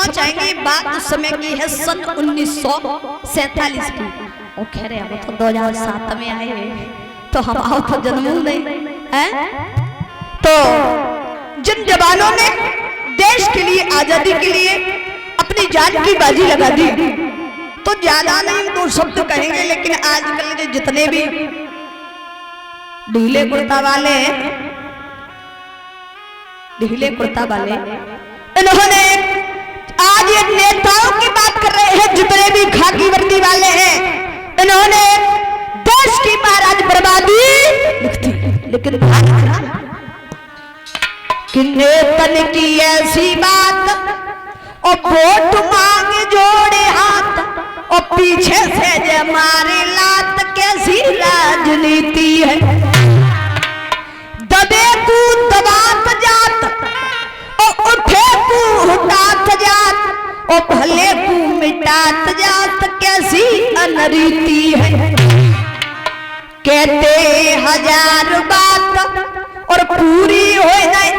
क्षमा चाहेंगे, बात उस समय की है सन 1947 की। ओ कह रहे अब तो 2007 में आए तो हम आओ तो जन्मू नहीं है। तो जिन जवानों ने देश के लिए, आजादी के लिए अपनी जान की बाजी लगा दी, तो ज्यादा नहीं दो शब्द कहेंगे, लेकिन आजकल के जितने भी ढीले कुर्ता वाले, इन्होंने आज ये नेताओं की बात कर रहे हैं, जितने भी खाकी वर्दी वाले हैं, इन्होंने देश की महाराज बर्बादी लिखती, लेकिन कि नेतन की ऐसी बात और वोट मांग जोड़े हाथ और पीछे से जे मारे लात, कैसी राजनीति है। दबे को दबात जात और उठे को हुटात जात और भले को मिटात जात, कैसी अनरीति है। कहते हजार बात और पूरी हो न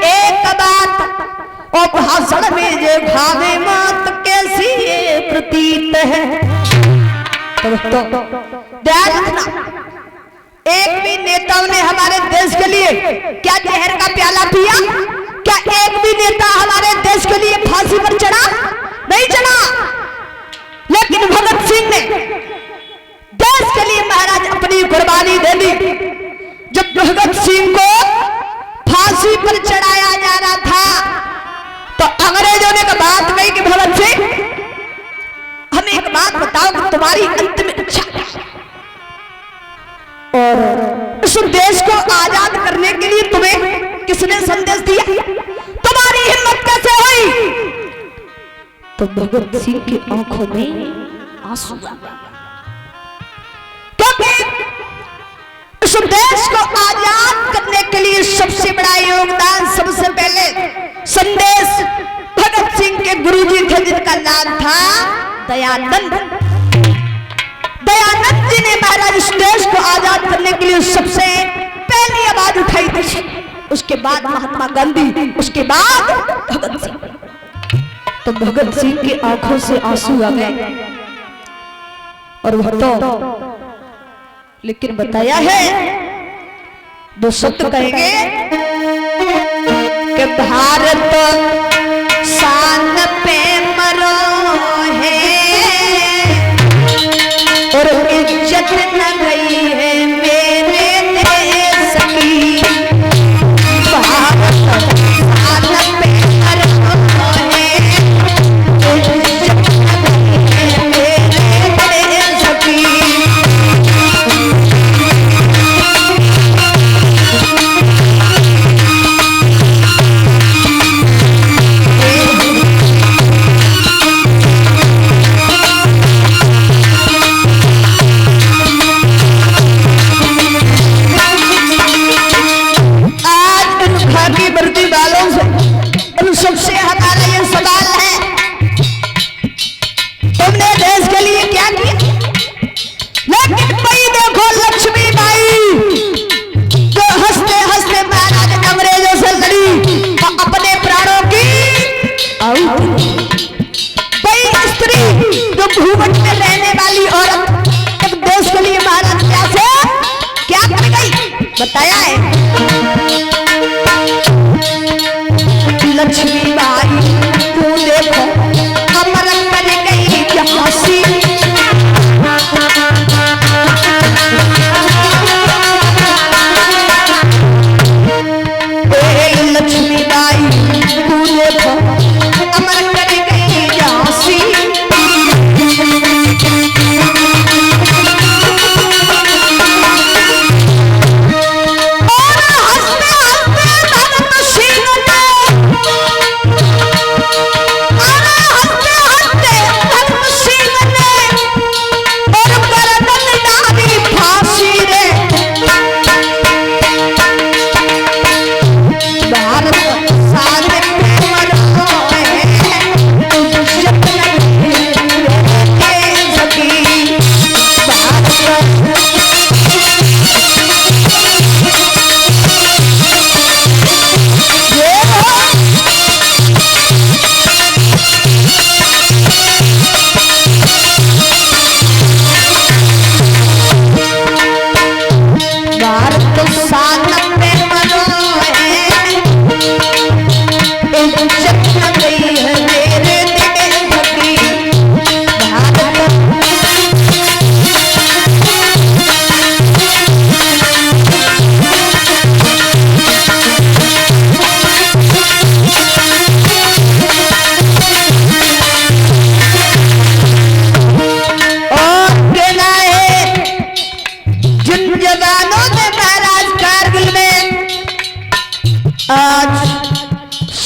एक बात, और भाषण में जे भावे मात, कैसी ये प्रतीत है। तो ध्यान रखना, एक भी नेताओं ने हमारे देश के लिए क्या जहर का प्याला पिया? क्या एक भी नेता हमारे देश के लिए फांसी पर चढ़ा? नहीं चढ़ा। लेकिन भगत सिंह ने देश के लिए महाराज अपनी कुर्बानी दे दी। जब भगत सिंह को फांसी पर चढ़ाया जा रहा था, तो अंग्रेजों ने एक बात कही कि भगत सिंह, हमें एक बात बताओ कि तुम्हारी अंतिम इच्छा और इस देश को आजाद करने के लिए तुम्हें किसने संदेश दिया? तुम्हारी हिम्मत कैसे हुई? तो भगत सिंह की आंखों में आंसू आ गए, क्योंकि इस देश को आजाद करने के लिए सबसे बड़ा योगदान, सबसे पहले संदेश भगत सिंह के गुरुजी थे, जिनका नाम था दयानंद। दयानंद जी ने महाराज इस देश को आजाद करने के लिए सबसे पहली आवाज उठाई थी। उसके बाद महात्मा गांधी, उसके बाद भगत सिंह। तो भगत सिंह की आंखों से आंसू आ गए। और वह तो लेकिन बताया है, दो शब्द कहेंगे कि भारत शान पे मरो है और इज्जत न गई है मेरे देश की। भारत शान पे मरो है, इज्जत न गई है मेरे देश की।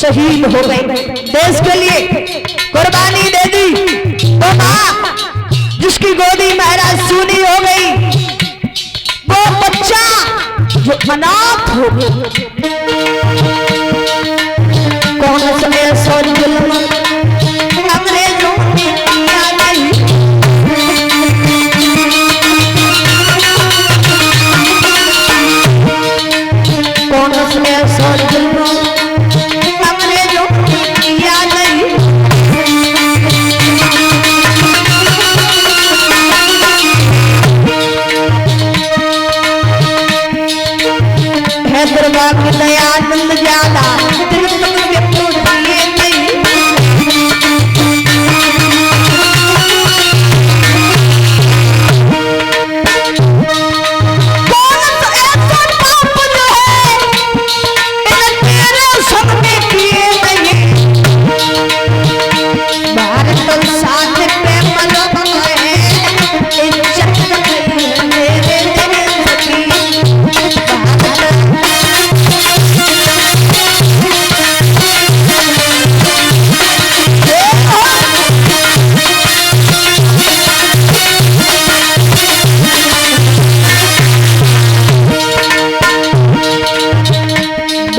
शहीद हो गई, देश के लिए कुर्बानी दे दी। वो माँ जिसकी गोदी महाराज सूनी हो गई, वो बच्चा जो अनाथ हो गया। कौन सा ऐसा जुल्म अंग्रेजों ने किया नहीं, कौन सा ऐसा जुल्म अंग्रेजों ने किया नहीं। हैदराबाद की दयानंद ज्यादा दिल तक व्यक्ति दिए नहीं। कौन सा ऐसा पाप जो है इन तेरे सबने किए नहीं। भारत साथ पे मलक है, इज्जत नहीं है मेरे देश की।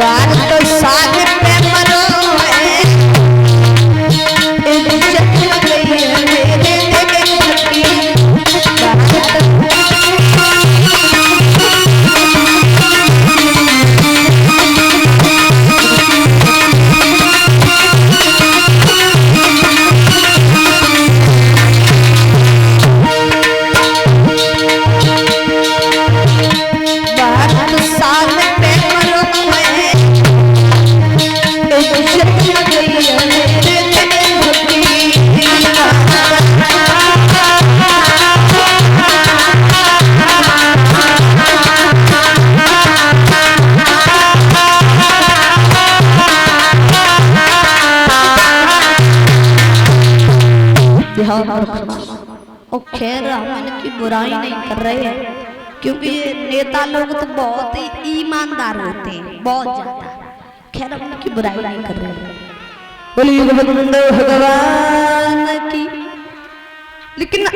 भारत साथ पे मरो है, इज्जत नहीं है मेरे देश की। भारत साथ पे मरो है, इज्जत नहीं है मेरे देश की। और खैर हम इनकी बुराई नहीं कर रहे हैं, क्योंकि ये नेता लोग तो बहुत ही ईमानदार होते हैं, बहुत ज्यादा। खैर हम इनकी बुराई नहीं कर रहे हैं। बोलिए भगवान की। लेकिन